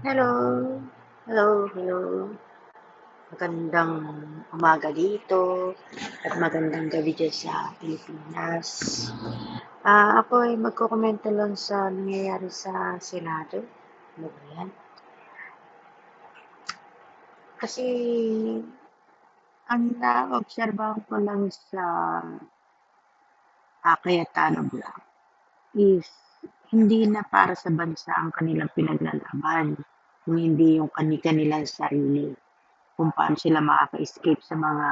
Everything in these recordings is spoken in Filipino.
Hello. Hello, hello. Magandang umaga dito at magandang gabi dyan sa Pilipinas. Ako ay magkokomento lang sa nangyayari sa Senado. Ano ba yan? Kasi ang naobserbahan ko lang sa Cayetano Blanc is hindi na para sa bansa ang kanilang pinaglalaban, kung hindi yung kanilang sarili, kung paano sila makaka-escape sa mga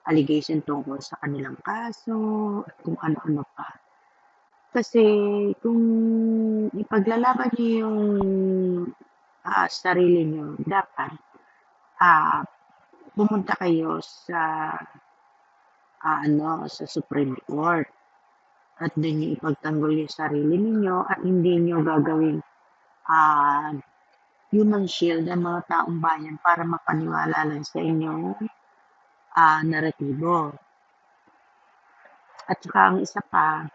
allegation tungkol sa kanilang kaso at kung ano-ano pa. Kasi kung ipaglalaban niyo yung sarili niyo, dapat ah, pumunta kayo sa sa Supreme Court at doon niyo ipagtanggol yung sarili ninyo at hindi niyo gagawing ah, human shield ang mga taong bayan para mapaniwala lang sa inyong naratibo. At saka ang isa pa,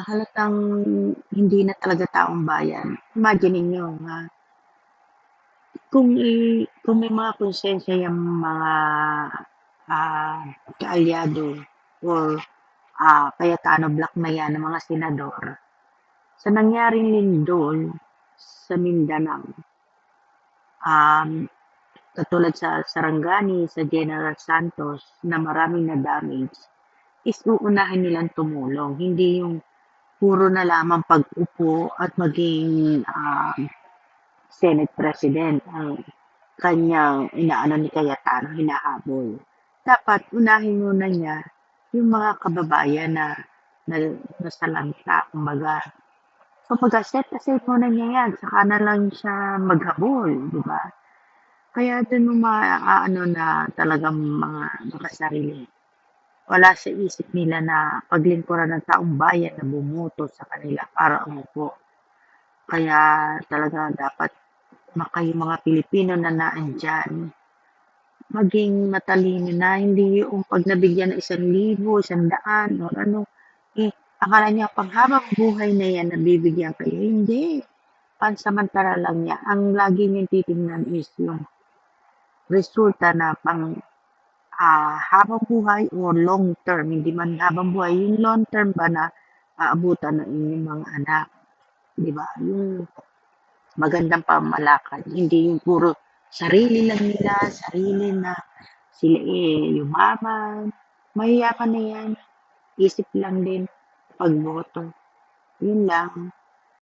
halatang hindi na talaga taong bayan. Imagine ninyo nga, kung may mga konsensya yung mga ah, kaalyado or Cayetano Black na yan, ng mga senador, sa nangyaring lindol sa Mindanao, um, katulad sa Sarangani, sa General Santos, na maraming na-damage, is uunahin nilang tumulong. Hindi yung puro na lamang pag-upo at maging Senate President ang kanyang inaano ni Cayetano, hinahabol. Dapat unahin muna niya yung mga kababayan na nasalanta, kumbaga set aside muna niya yan, saka na lang siya maghabol, di ba? Kaya dun mo maaano na talagang mga makasarili. Wala sa isip nila na paglingkuran ng taong bayan na bumoto sa kanila para umupo. Kaya talaga dapat yung mga Pilipino na naandyan, maging matalino na, hindi yung pag nabigyan ng 1,000, 100, o ano, akala niya panghabang buhay na yan nabibigyan kayo. Hindi. Pansamantala lang niya. Ang lagi niyong titingnan is yung resulta na habang buhay o long term, hindi man habang buhay, yung long term ba na aabutan ng inyong mga anak, di ba? Yung magandang pamalakad, hindi yung puro sarili lang nila, sarili na sila yumaman, mayayaman na yan, isip lang din pagboto. Yun lang.